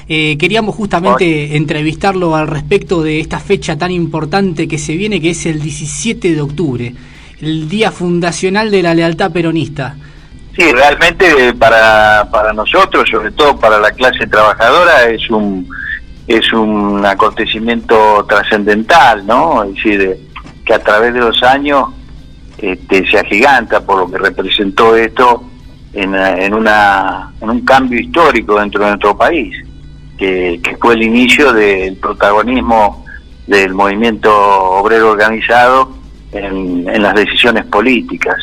Queríamos justamente entrevistarlo al respecto de esta fecha tan importante que se viene, que es el 17 de octubre, el Día Fundacional de la Lealtad Peronista. Sí, realmente para nosotros, sobre todo para la clase trabajadora, es un acontecimiento trascendental, ¿no? Es decir, que a través de los años se agiganta por lo que representó esto en un cambio histórico dentro de nuestro país, que fue el inicio del protagonismo del movimiento obrero organizado en las decisiones políticas.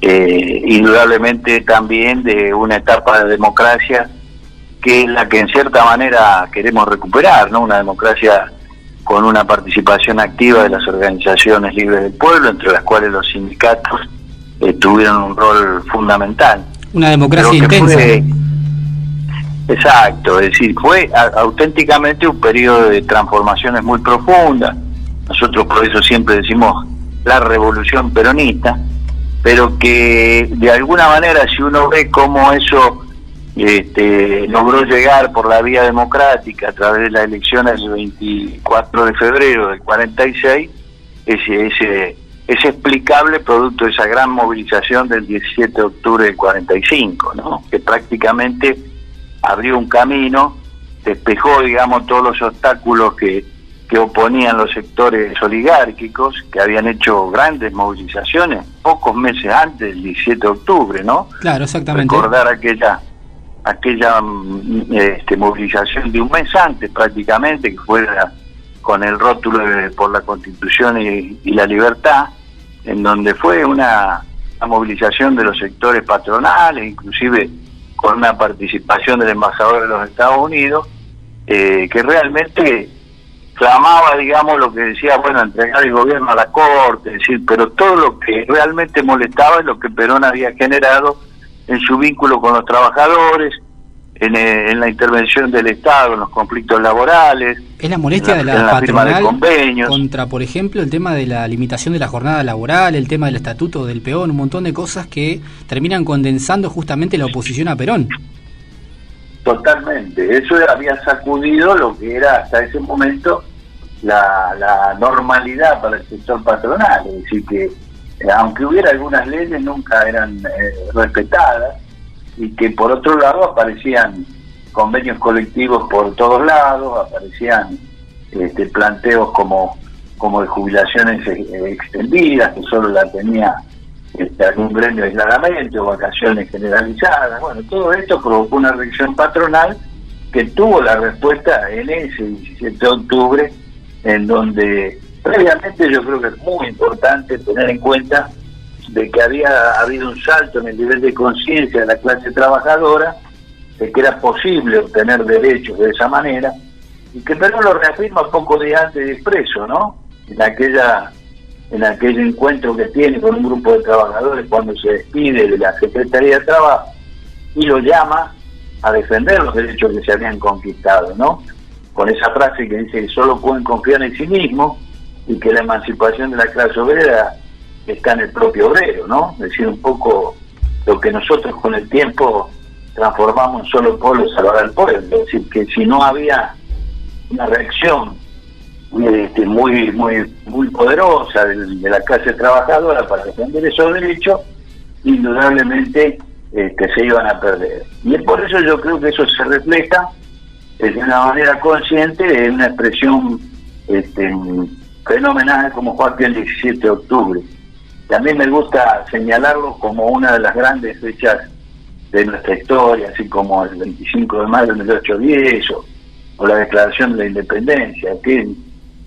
Indudablemente también de una etapa de democracia que es la que en cierta manera queremos recuperar, ¿no? Una democracia con una participación activa de las organizaciones libres del pueblo, entre las cuales los sindicatos tuvieron un rol fundamental. Una democracia intensa. Exacto, es decir, fue auténticamente un periodo de transformaciones muy profundas. Nosotros por eso siempre decimos la revolución peronista, pero que de alguna manera, si uno ve cómo eso logró llegar por la vía democrática a través de las elecciones del 24 de febrero del 46, es explicable producto de esa gran movilización del 17 de octubre del 45, ¿no? Que prácticamente abrió un camino, despejó, digamos, todos los obstáculos que oponían los sectores oligárquicos, que habían hecho grandes movilizaciones pocos meses antes del 17 de octubre, ¿no? Claro, exactamente. Recordar aquella movilización de un mes antes prácticamente, que fue con el rótulo de por la Constitución y la libertad, en donde fue una movilización de los sectores patronales, inclusive con una participación del embajador de los Estados Unidos, que realmente clamaba, digamos, lo que decía, bueno, entregar el gobierno a la Corte, es decir, pero todo lo que realmente molestaba es lo que Perón había generado en su vínculo con los trabajadores, en la intervención del Estado, en los conflictos laborales. Es la molestia de la patronal contra, por ejemplo, el tema de la limitación de la jornada laboral, el tema del estatuto del peón, un montón de cosas que terminan condensando justamente la oposición a Perón. Totalmente, eso había sacudido lo que era hasta ese momento la normalidad para el sector patronal, es decir que aunque hubiera algunas leyes nunca eran respetadas, y que por otro lado aparecían convenios colectivos por todos lados, aparecían planteos como de jubilaciones extendidas, que solo la tenía algún gremio aisladamente, o vacaciones generalizadas. Bueno, todo esto provocó una reacción patronal que tuvo la respuesta en ese 17 de octubre, en donde previamente yo creo que es muy importante tener en cuenta de que había habido un salto en el nivel de conciencia de la clase trabajadora, de que era posible obtener derechos de esa manera, y que Perón lo reafirma pocos días antes de Expreso, ¿no? En aquel encuentro que tiene con un grupo de trabajadores cuando se despide de la Secretaría de Trabajo, y lo llama a defender los derechos que se habían conquistado, ¿no? Con esa frase que dice que solo pueden confiar en sí mismos, y que la emancipación de la clase obrera está en el propio obrero, ¿no? Es decir, un poco lo que nosotros con el tiempo transformamos en solo pueblo salvar al pueblo. Es decir, que si no había una reacción muy poderosa de la clase trabajadora para defender esos derechos, indudablemente se iban a perder. Y es por eso yo creo que eso se refleja de una manera consciente en una expresión fenomenal como fue aquel 17 de octubre. También me gusta señalarlo como una de las grandes fechas de nuestra historia, así como el 25 de mayo de 1810 o la declaración de la independencia,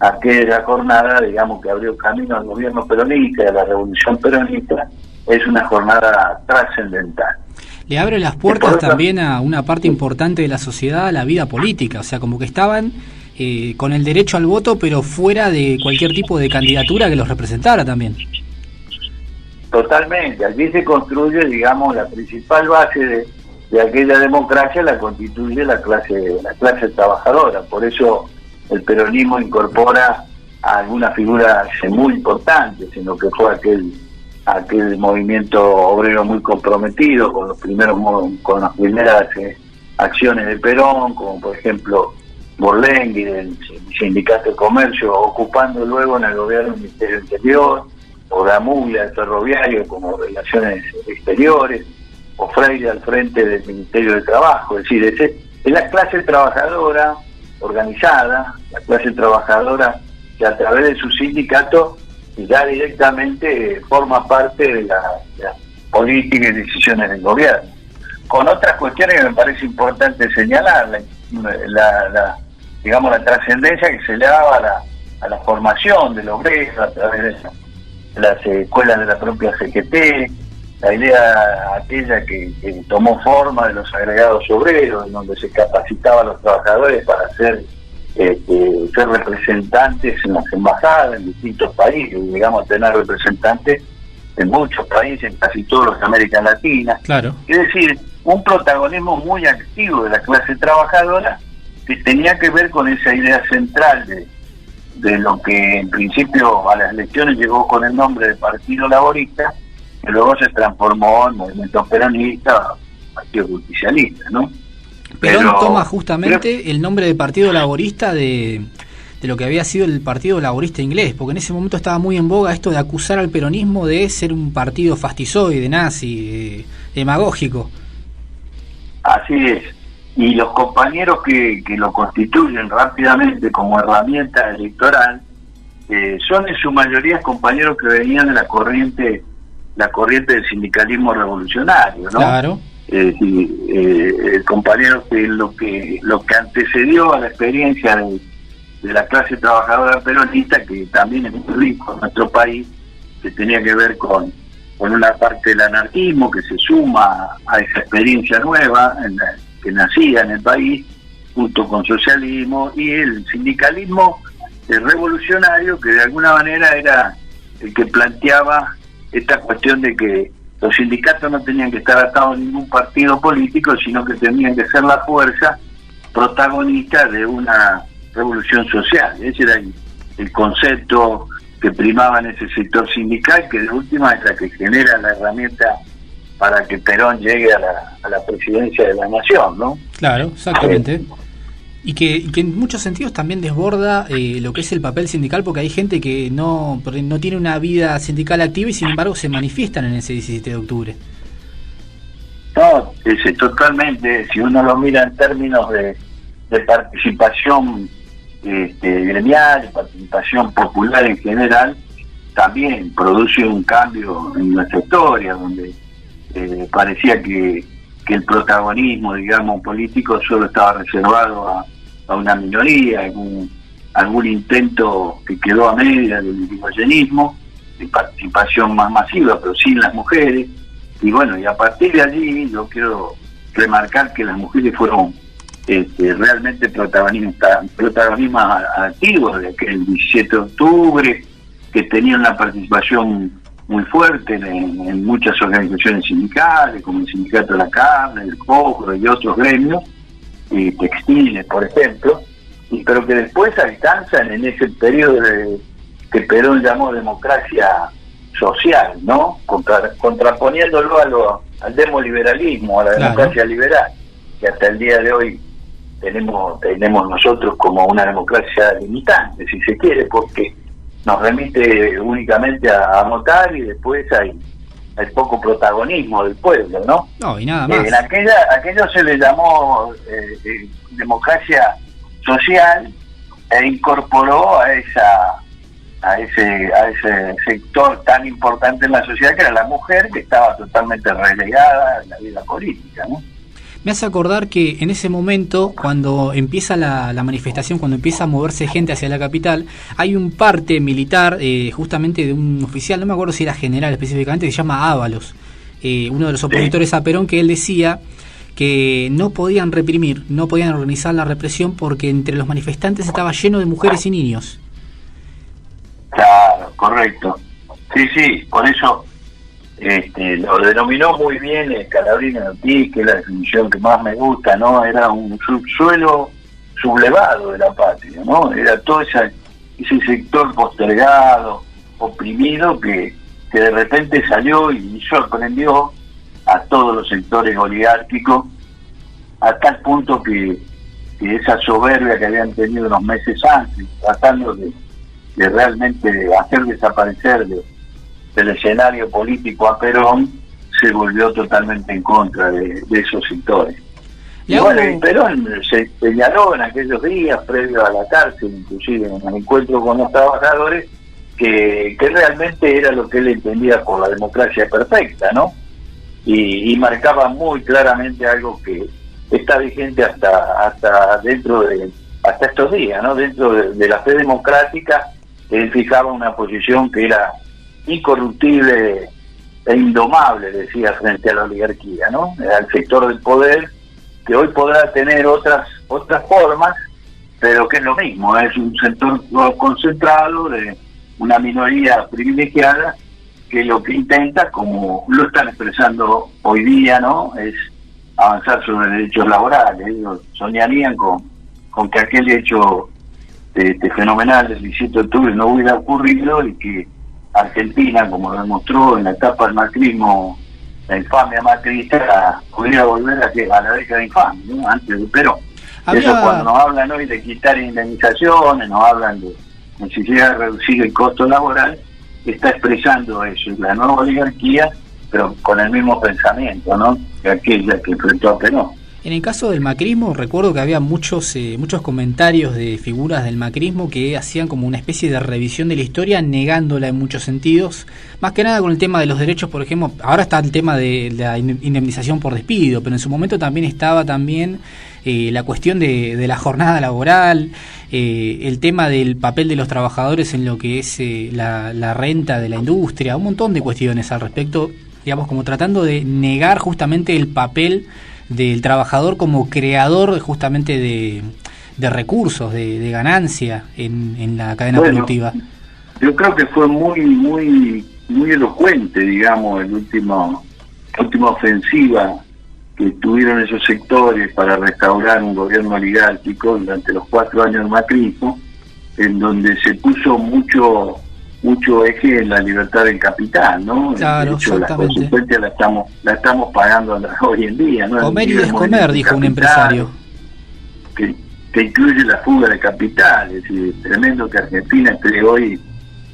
aquella jornada, digamos, que abrió camino al gobierno peronista y a la revolución peronista, es una jornada trascendental. Le abre las puertas también a una parte importante de la sociedad, a la vida política, o sea, como que estaban con el derecho al voto, pero fuera de cualquier tipo de candidatura que los representara también. Totalmente, allí se construye, digamos, la principal base de aquella democracia, la constituye la clase trabajadora. Por eso el peronismo incorpora a algunas figuras muy importantes en lo que fue aquel movimiento obrero muy comprometido con las primeras acciones de Perón, como por ejemplo Borlenghi del Sindicato de Comercio, ocupando luego en el gobierno del Ministerio Interior, o Damuglia del Ferroviario como Relaciones Exteriores, o Freire al frente del Ministerio de Trabajo. Es decir, es la clase trabajadora organizada, la clase trabajadora que a través de su sindicato ya directamente forma parte de la política y decisiones del gobierno. Con otras cuestiones que me parece importante señalar, digamos, la trascendencia que se le daba a la formación del obrero a través de las escuelas de la propia CGT, la idea aquella que tomó forma de los agregados obreros, en donde se capacitaba a los trabajadores para ser representantes en las embajadas en distintos países. Llegamos a tener representantes en muchos países, en casi todos los de América Latina. Claro. Es decir, un protagonismo muy activo de la clase trabajadora que tenía que ver con esa idea central de lo que en principio a las elecciones llegó con el nombre de Partido Laborista, que luego se transformó en Movimiento Peronista, Partido Justicialista, ¿no? Perón toma justamente el nombre de Partido Laborista de lo que había sido el Partido Laborista inglés, porque en ese momento estaba muy en boga esto de acusar al peronismo de ser un partido fascistoide, nazi, demagógico. Así es. Y los compañeros que lo constituyen rápidamente como herramienta electoral son en su mayoría compañeros que venían de la corriente del sindicalismo revolucionario, ¿no? Claro. Compañeros que lo que antecedió a la experiencia de la clase trabajadora peronista, que también es muy rico en nuestro país, que tenía que ver con una parte del anarquismo que se suma a esa experiencia nueva que nacía en el país, junto con socialismo, y el sindicalismo revolucionario, que de alguna manera era el que planteaba esta cuestión de que los sindicatos no tenían que estar atados a ningún partido político, sino que tenían que ser la fuerza protagonista de una revolución social. Ese era el concepto que primaba en ese sector sindical, que de última es la que genera la herramienta para que Perón llegue a la presidencia de la nación, ¿no? Claro, exactamente. Y que en muchos sentidos también desborda lo que es el papel sindical, porque hay gente que no tiene una vida sindical activa y sin embargo se manifiestan en ese 17 de octubre. No, totalmente. Si uno lo mira en términos de participación gremial, participación popular en general, también produce un cambio en nuestra historia, donde parecía que el protagonismo, digamos, político solo estaba reservado a una minoría, algún intento que quedó a media del irigoyenismo, de participación más masiva, pero sin las mujeres. Y bueno, y a partir de allí yo quiero remarcar que las mujeres fueron realmente protagonismo activos de aquel 17 de octubre, que tenían una participación muy fuerte en muchas organizaciones sindicales, como el Sindicato de la Carne, el Cobre y otros gremios, textiles, por ejemplo, pero que después alcanzan en ese periodo que Perón llamó democracia social, ¿no? Contraponiéndolo al demoliberalismo, a la democracia liberal, que hasta el día de hoy tenemos nosotros como una democracia limitante, si se quiere, porque nos remite únicamente a votar y después hay poco protagonismo del pueblo, ¿no? No, y nada más. En aquello se le llamó democracia social e incorporó a ese sector tan importante en la sociedad, que era la mujer, que estaba totalmente relegada en la vida política, ¿no? Me hace acordar que en ese momento, cuando empieza la manifestación, cuando empieza a moverse gente hacia la capital, hay un parte militar, justamente de un oficial, no me acuerdo si era general específicamente, que se llama Ábalos, uno de los opositores a Perón, que él decía que no podían reprimir, no podían organizar la represión porque entre los manifestantes estaba lleno de mujeres y niños. Claro, correcto. Sí, por eso lo denominó muy bien Scalabrini Ortiz, que es la definición que más me gusta, ¿no? Era un subsuelo sublevado de la patria, ¿no? Era todo ese sector postergado, oprimido, que de repente salió y sorprendió a todos los sectores oligárquicos a tal punto que esa soberbia que habían tenido unos meses antes, tratando de realmente hacer desaparecer del escenario político a Perón, se volvió totalmente en contra de esos sectores. Y bueno, y Perón se señaló en aquellos días, previo a la cárcel, inclusive en el encuentro con los trabajadores, que realmente era lo que él entendía por la democracia perfecta, ¿no? Y marcaba muy claramente algo que está vigente hasta estos días, ¿no? Dentro de la fe democrática, él fijaba una posición que era incorruptible e indomable, decía, frente a la oligarquía, ¿no? Al sector del poder, que hoy podrá tener otras formas, pero que es lo mismo, es un sector concentrado de una minoría privilegiada que lo que intenta, como lo están expresando hoy día, ¿no?, es avanzar sobre derechos laborales. Ellos soñarían con que aquel hecho fenomenal del 17 de octubre no hubiera ocurrido y que Argentina, como lo demostró en la etapa del macrismo, la infamia macrista, pudiera volver a la década de infamia, ¿no?, antes de Perón. Eso cuando nos hablan hoy de quitar indemnizaciones, nos hablan de necesidad de reducir el costo laboral, está expresando eso, la nueva oligarquía, pero con el mismo pensamiento, ¿no?, que aquella que enfrentó a Perón. En el caso del macrismo, recuerdo que había muchos comentarios de figuras del macrismo que hacían como una especie de revisión de la historia, negándola en muchos sentidos, más que nada con el tema de los derechos. Por ejemplo, ahora está el tema de la indemnización por despido, pero en su momento también estaba la cuestión de la jornada laboral, el tema del papel de los trabajadores en lo que es la renta de la industria, un montón de cuestiones al respecto, digamos, como tratando de negar justamente el papel del trabajador como creador justamente de recursos, de ganancia en la cadena productiva. Yo creo que fue muy elocuente, digamos, la última ofensiva que tuvieron esos sectores para restaurar un gobierno oligárquico durante los 4 años del macrismo, en donde se puso mucho eje en la libertad del capital, ¿no? Claro, de hecho, las exactamente. consecuencias la estamos pagando hoy en día, ¿no? Comer y descomer, dijo un empresario. Que incluye la fuga de capital, es decir, tremendo que Argentina esté hoy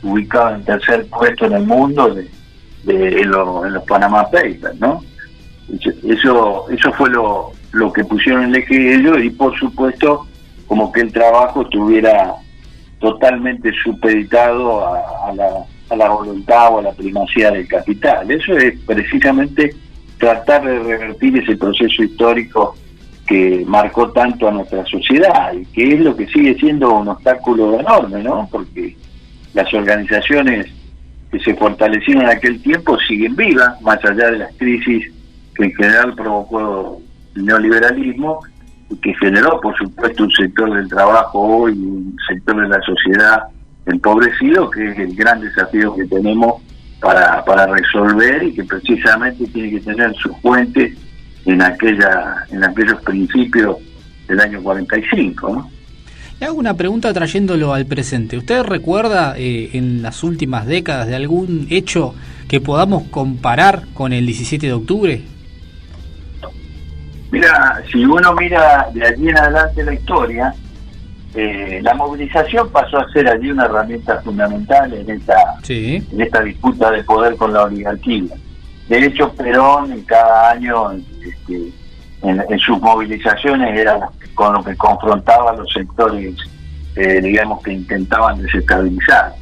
ubicado en tercer puesto en el mundo en los Panama Papers, ¿no? Eso fue lo que pusieron en el eje de ellos, y por supuesto como que el trabajo estuviera totalmente supeditado a la voluntad o a la primacía del capital. Eso es precisamente tratar de revertir ese proceso histórico que marcó tanto a nuestra sociedad y que es lo que sigue siendo un obstáculo enorme, ¿no? Porque las organizaciones que se fortalecieron en aquel tiempo siguen vivas, más allá de las crisis que en general provocó el neoliberalismo, y que generó, por supuesto, un sector del trabajo hoy, un sector de la sociedad empobrecido, que es el gran desafío que tenemos para resolver, y que precisamente tiene que tener su fuente en aquellos principios del año 45, ¿no? Le hago una pregunta trayéndolo al presente. ¿Usted recuerda en las últimas décadas de algún hecho que podamos comparar con el 17 de octubre? Mira, si uno mira de allí en adelante la historia, la movilización pasó a ser allí una herramienta fundamental en esta disputa de poder con la oligarquía. De hecho, Perón en cada año en sus movilizaciones era con lo que confrontaba a los sectores, digamos, que intentaban desestabilizar.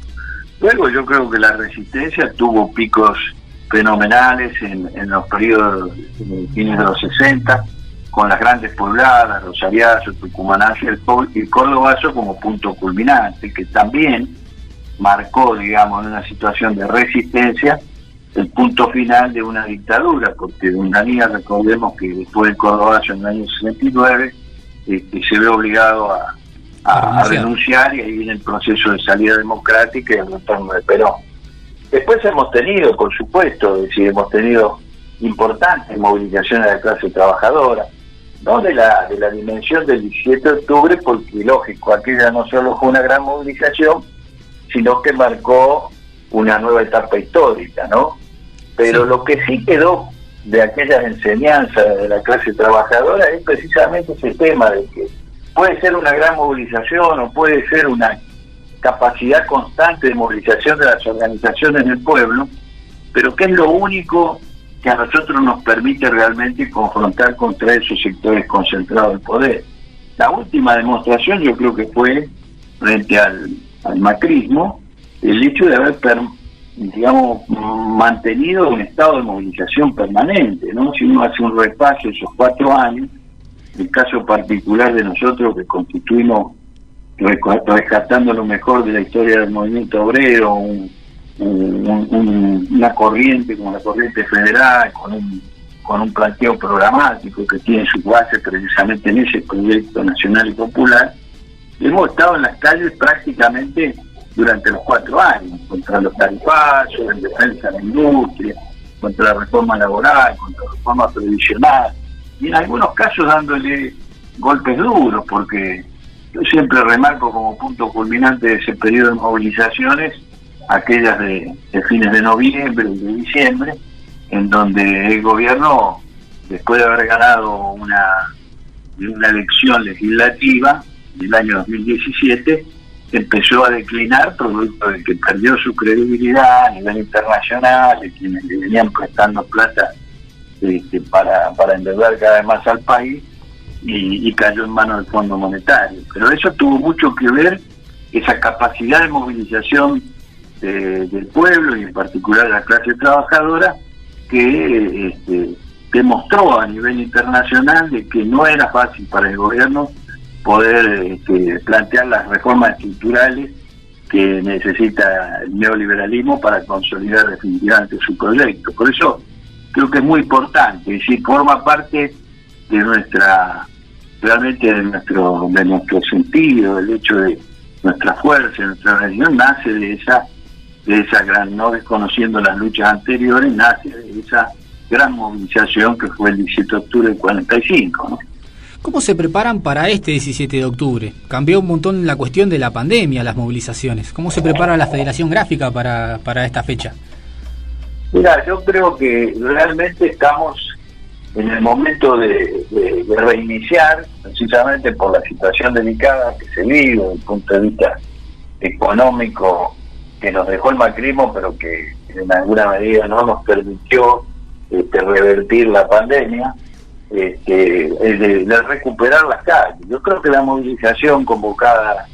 Luego yo creo que la resistencia tuvo picos fenomenales en los periodos fines de los 60, con las grandes pobladas, Rosariazo, Tucumanazo y Córdobazo como punto culminante, que también marcó, digamos, en una situación de resistencia, el punto final de una dictadura, porque Onganía, recordemos que después del Córdobazo en el año 69, se ve obligado a renunciar, y ahí viene el proceso de salida democrática y el retorno de Perón. Después hemos tenido, por supuesto, hemos tenido importantes movilizaciones de la clase trabajadora, no de la dimensión del 17 de octubre, porque lógico, aquella no solo fue una gran movilización, sino que marcó una nueva etapa histórica, ¿no? Pero sí, lo que sí quedó de aquellas enseñanzas de la clase trabajadora es precisamente ese tema de que puede ser una gran movilización o puede ser una capacidad constante de movilización de las organizaciones del pueblo, pero que es lo único que a nosotros nos permite realmente confrontar contra esos sectores concentrados del poder. La última demostración yo creo que fue frente al macrismo, el hecho de haber mantenido un estado de movilización permanente, ¿no? Si uno hace un repaso de esos 4 años, el caso particular de nosotros que constituimos, rescatando lo mejor de la historia del movimiento obrero, una corriente como la corriente federal, con un planteo programático que tiene su base precisamente en ese proyecto nacional y popular, hemos estado en las calles prácticamente durante los 4 años, contra los tarifazos, en defensa de la industria, contra la reforma laboral, contra la reforma previsional, y en algunos casos dándole golpes duros, porque yo siempre remarco como punto culminante de ese periodo de movilizaciones aquellas de fines de noviembre y de diciembre, en donde el gobierno, después de haber ganado una elección legislativa del año 2017, empezó a declinar producto de que perdió su credibilidad a nivel internacional, de quienes le venían prestando plata para endeudar cada vez más al país, y cayó en manos del Fondo Monetario. Pero eso tuvo mucho que ver, esa capacidad de movilización del pueblo y en particular de la clase trabajadora, que demostró a nivel internacional de que no era fácil para el gobierno poder plantear las reformas estructurales que necesita el neoliberalismo para consolidar definitivamente su proyecto. Por eso creo que es muy importante, y si forma parte de nuestro sentido, el hecho de nuestra fuerza, nuestra organización nace de esa gran, no desconociendo las luchas anteriores, nace de esa gran movilización que fue el 17 de octubre del 45, ¿no? ¿Cómo se preparan para este 17 de octubre? Cambió un montón la cuestión de la pandemia, las movilizaciones. ¿Cómo se prepara la Federación Gráfica para esta fecha? Mira, yo creo que realmente estamos en el momento de reiniciar, precisamente por la situación delicada que se vive desde el punto de vista económico que nos dejó el macrismo, pero que en alguna medida no nos permitió revertir la pandemia, de recuperar las calles. Yo creo que la movilización convocada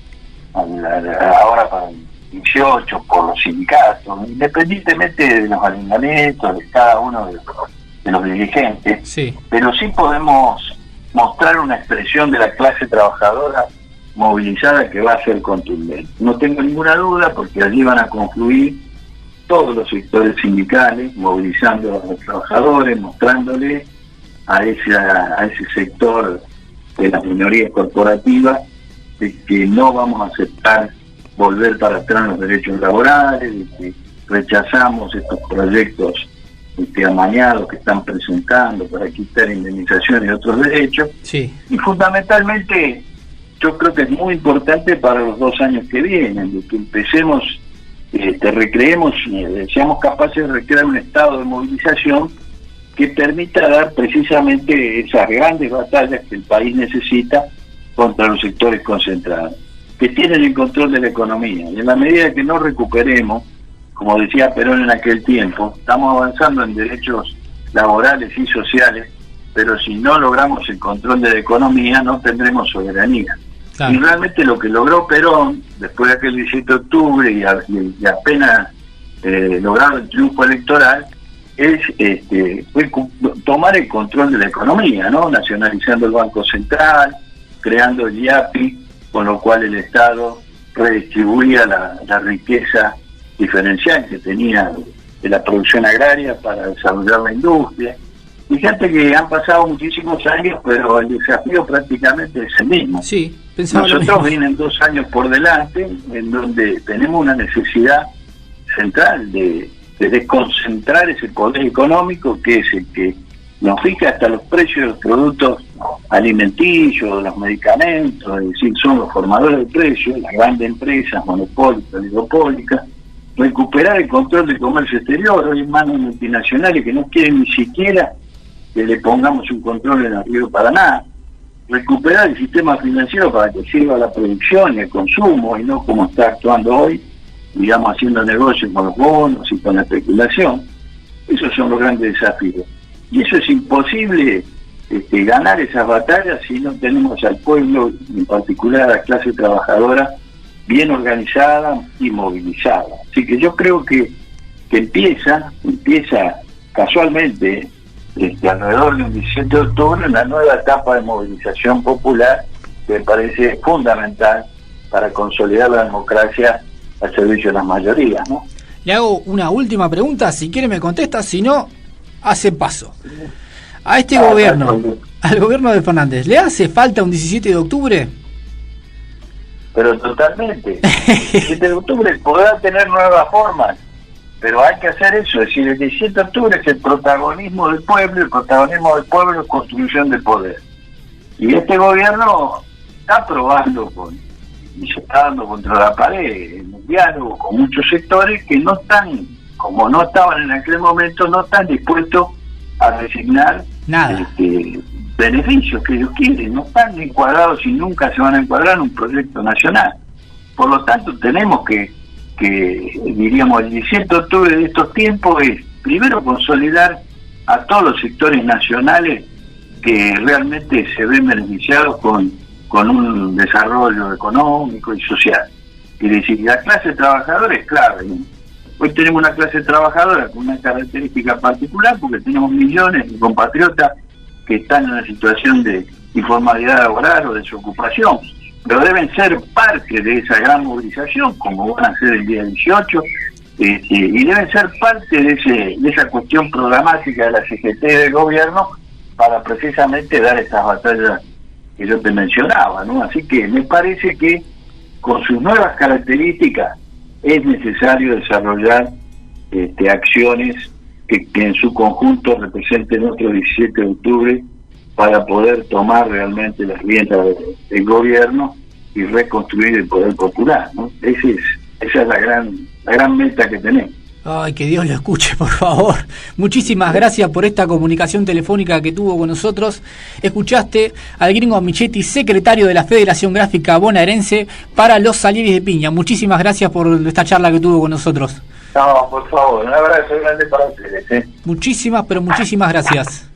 ahora para el 18 por los sindicatos, independientemente de los alineamientos de cada uno de los dirigentes, sí, pero sí podemos mostrar una expresión de la clase trabajadora movilizada que va a ser contundente. No tengo ninguna duda, porque allí van a confluir todos los sectores sindicales, movilizando a los trabajadores, mostrándole a ese sector de las minorías corporativas de que no vamos a aceptar volver para atrás en los derechos laborales, de que rechazamos estos proyectos amañados que están presentando para quitar indemnizaciones y otros derechos. Sí. Y fundamentalmente yo creo que es muy importante para los 2 años que vienen, de que empecemos, recreemos y seamos capaces de recrear un estado de movilización que permita dar precisamente esas grandes batallas que el país necesita contra los sectores concentrados, que tienen el control de la economía. Y en la medida que no recuperemos, como decía Perón en aquel tiempo, estamos avanzando en derechos laborales y sociales, pero si no logramos el control de la economía, no tendremos soberanía. Claro. Y realmente lo que logró Perón, después de aquel 17 de octubre y apenas logrado el triunfo electoral, fue tomar el control de la economía, ¿no? Nacionalizando el Banco Central, creando el IAPI, con lo cual el Estado redistribuía la riqueza diferencial que tenía de la producción agraria para desarrollar la industria. Fíjate que han pasado muchísimos años, pero el desafío prácticamente es el mismo. Sí, nosotros vienen 2 años por delante, en donde tenemos una necesidad central de desconcentrar ese poder económico, que es el que nos fija hasta los precios de los productos alimenticios, de los medicamentos, es decir, son los formadores de precios, las grandes empresas monopólicas, oligopólicas. Recuperar el control del comercio exterior, hoy en manos multinacionales que no quieren ni siquiera que le pongamos un control en el río Paraná, recuperar el sistema financiero para que sirva la producción y el consumo, y no como está actuando hoy, digamos, haciendo negocios con los bonos y con la especulación. Esos son los grandes desafíos. Y eso es imposible ganar esas batallas si no tenemos al pueblo, en particular a la clase trabajadora, bien organizada y movilizada. Así que yo creo que empieza casualmente, alrededor del 17 de octubre, una nueva etapa de movilización popular que me parece fundamental para consolidar la democracia al servicio de las mayorías, ¿no? Le hago una última pregunta, si quiere me contesta, si no, hace paso. A este gobierno, al gobierno de Fernández, ¿le hace falta un 17 de octubre? Pero totalmente. El 17 de octubre podrá tener nuevas formas, pero hay que hacer eso. Es decir, el 17 de octubre es el protagonismo del pueblo, el protagonismo del pueblo es construcción de poder. Y este gobierno está probando y se está dando contra la pared en un diálogo con muchos sectores que no están, como no estaban en aquel momento, no están dispuestos a resignar nada. Beneficios que ellos quieren, no están encuadrados y nunca se van a encuadrar en un proyecto nacional. Por lo tanto, tenemos que diríamos, el 17 de octubre de estos tiempos es primero consolidar a todos los sectores nacionales que realmente se ven beneficiados con un desarrollo económico y social. Es decir, la clase trabajadora es clave, ¿no? Hoy tenemos una clase trabajadora con una característica particular porque tenemos millones de compatriotas que están en una situación de informalidad laboral o desocupación, pero deben ser parte de esa gran movilización, como van a ser el día 18, y deben ser parte de esa cuestión programática de la CGT del gobierno para precisamente dar estas batallas que yo te mencionaba, ¿no? Así que me parece que con sus nuevas características es necesario desarrollar acciones que en su conjunto representen otro 17 de octubre para poder tomar realmente las riendas del gobierno y reconstruir el poder popular, ¿no? Esa es la gran meta que tenemos. Ay, que Dios lo escuche, por favor. Muchísimas gracias por esta comunicación telefónica que tuvo con nosotros. Escuchaste al gringo Michetti, secretario de la Federación Gráfica Bonaerense para los Salieres de Piña. Muchísimas gracias por esta charla que tuvo con nosotros. No, por favor, un abrazo grande para ustedes. Muchísimas, pero muchísimas gracias.